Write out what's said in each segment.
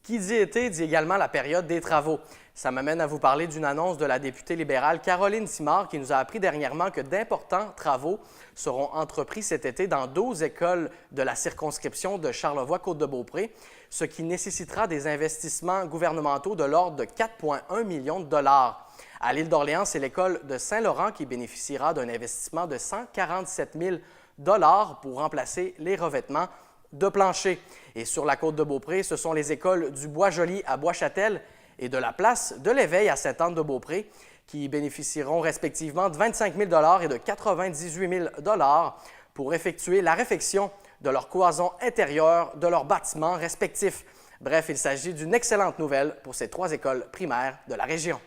Qui dit été dit également la période des travaux. Ça m'amène à vous parler d'une annonce de la députée libérale Caroline Simard qui nous a appris dernièrement que d'importants travaux seront entrepris cet été dans 12 écoles de la circonscription de Charlevoix-Côte-de-Beaupré, ce qui nécessitera des investissements gouvernementaux de l'ordre de 4,1 millions de dollars. À l'île d'Orléans, c'est l'école de Saint-Laurent qui bénéficiera d'un investissement de 147 000 dollars pour remplacer les revêtements de plancher. Et sur la côte de Beaupré, ce sont les écoles du Bois-Joli à Bois-Châtel et de la place de l'Éveil à Sainte-Anne-de-Beaupré qui bénéficieront respectivement de 25 000 et de 98 000 pour effectuer la réfection de leur cloison intérieure de leurs bâtiments respectifs. Bref, il s'agit d'une excellente nouvelle pour ces 3 écoles primaires de la région.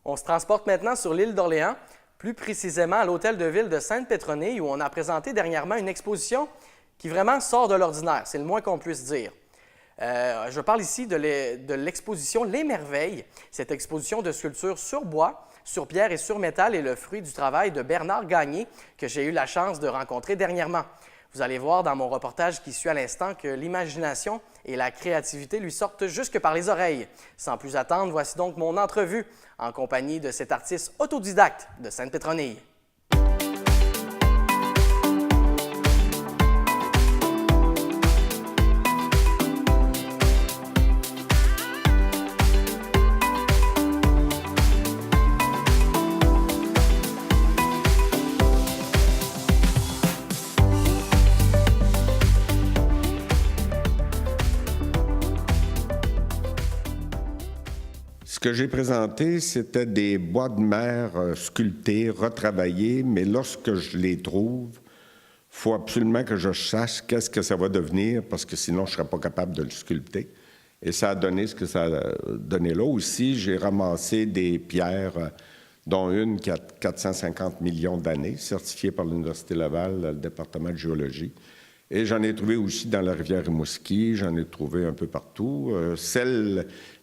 On se transporte maintenant sur l'île d'Orléans, plus précisément à l'hôtel de ville de Sainte-Pétronille où on a présenté dernièrement une exposition qui vraiment sort de l'ordinaire, c'est le moins qu'on puisse dire. Je parle ici de l'exposition Les Merveilles. Cette exposition de sculptures sur bois, sur pierre et sur métal est le fruit du travail de Bernard Gagné que j'ai eu la chance de rencontrer dernièrement. Vous allez voir dans mon reportage qui suit à l'instant que l'imagination et la créativité lui sortent jusque par les oreilles. Sans plus attendre, voici donc mon entrevue en compagnie de cet artiste autodidacte de Sainte-Pétronille. Ce que j'ai présenté, c'était des bois de mer sculptés, retravaillés, mais lorsque je les trouve, il faut absolument que je sache qu'est-ce que ça va devenir, parce que sinon, je ne serais pas capable de le sculpter. Et ça a donné ce que ça a donné là. Aussi, j'ai ramassé des pierres, dont une qui a 450 millions d'années, certifiée par l'Université Laval, le département de géologie. Et j'en ai trouvé aussi dans la rivière Rimouski, j'en ai trouvé un peu partout.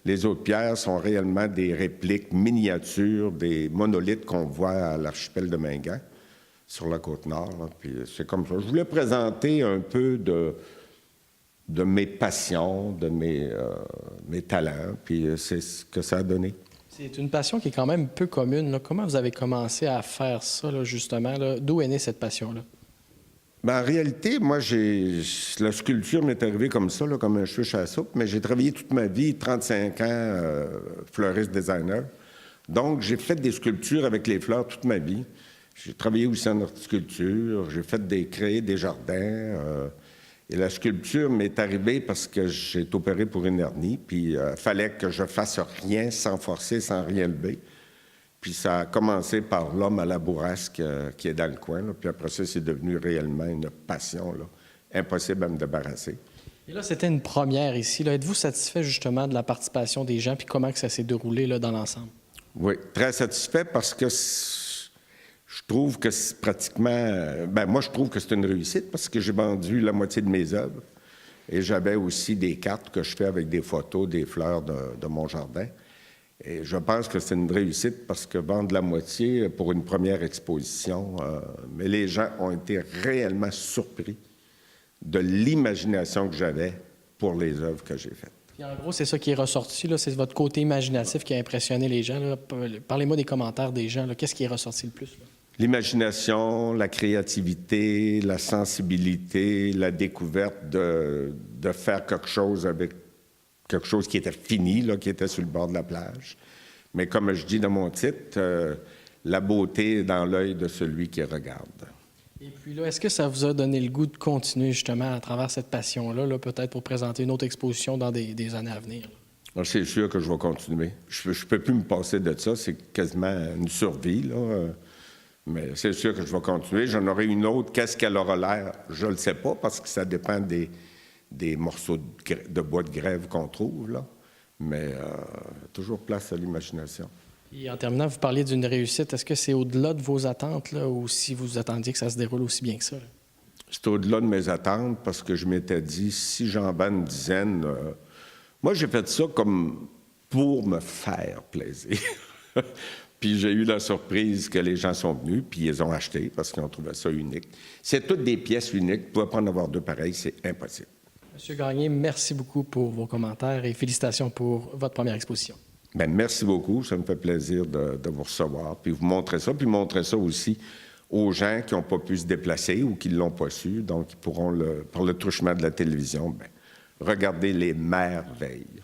Les autres pierres sont réellement des répliques miniatures des monolithes qu'on voit à l'archipel de Mingan, sur la Côte-Nord. Là. Puis c'est comme ça. Je voulais présenter un peu de mes passions, de mes talents, puis c'est ce que ça a donné. C'est une passion qui est quand même peu commune, là. Comment vous avez commencé à faire ça, là, justement? Là? D'où est née cette passion-là? Bien, en réalité, moi, la sculpture m'est arrivée comme ça, là, comme un cheveu à la soupe, mais j'ai travaillé toute ma vie, 35 ans, fleuriste designer. Donc, j'ai fait des sculptures avec les fleurs toute ma vie. J'ai travaillé aussi en horticulture, j'ai fait créer des jardins. Et la sculpture m'est arrivée parce que j'ai été opéré pour une hernie, puis il fallait que je fasse rien sans forcer, sans rien lever. Puis ça a commencé par l'homme à la bourrasque qui est dans le coin. Là. Puis après ça, c'est devenu réellement une passion, là, impossible à me débarrasser. Et là, c'était une première ici. Là. Êtes-vous satisfait justement de la participation des gens puis comment que ça s'est déroulé là, dans l'ensemble? Oui, très satisfait parce que je trouve que c'est pratiquement... moi, je trouve que c'est une réussite parce que j'ai vendu la moitié de mes œuvres. Et j'avais aussi des cartes que je fais avec des photos des fleurs de mon jardin. Et je pense que c'est une réussite parce que vendre la moitié pour une première exposition, mais les gens ont été réellement surpris de l'imagination que j'avais pour les œuvres que j'ai faites. Puis en gros, c'est ça qui est ressorti, là, c'est votre côté imaginatif qui a impressionné les gens. Là. Parlez-moi des commentaires des gens. Qu'est-ce qui est ressorti le plus? Là? L'imagination, la créativité, la sensibilité, la découverte de faire quelque chose avec quelque chose qui était fini, là, qui était sur le bord de la plage. Mais comme je dis dans mon titre, la beauté est dans l'œil de celui qui regarde. Et puis là, est-ce que ça vous a donné le goût de continuer justement à travers cette passion-là, là, peut-être pour présenter une autre exposition dans des années à venir? C'est sûr que je vais continuer. Je ne peux plus me passer de ça, c'est quasiment une survie, là. Mais c'est sûr que je vais continuer. J'en aurai une autre. Qu'est-ce qu'elle aura l'air? Je ne le sais pas, parce que ça dépend des morceaux de bois de grève qu'on trouve, là. Mais toujours place à l'imagination. Et en terminant, vous parliez d'une réussite. Est-ce que c'est au-delà de vos attentes, là, ou si vous attendiez que ça se déroule aussi bien que ça? Là? C'est au-delà de mes attentes, parce que je m'étais dit, si j'en vends une dizaine... moi, j'ai fait ça comme pour me faire plaisir. Puis j'ai eu la surprise que les gens sont venus, puis ils ont acheté parce qu'ils ont trouvé ça unique. C'est toutes des pièces uniques. Vous ne pouvez pas en avoir deux pareils, c'est impossible. Monsieur Gagné, merci beaucoup pour vos commentaires et félicitations pour votre première exposition. Bien, merci beaucoup. Ça me fait plaisir de vous recevoir, puis vous montrer ça, puis montrer ça aussi aux gens qui n'ont pas pu se déplacer ou qui ne l'ont pas su. Donc, ils pourront, par le truchement de la télévision, bien, regarder les merveilles.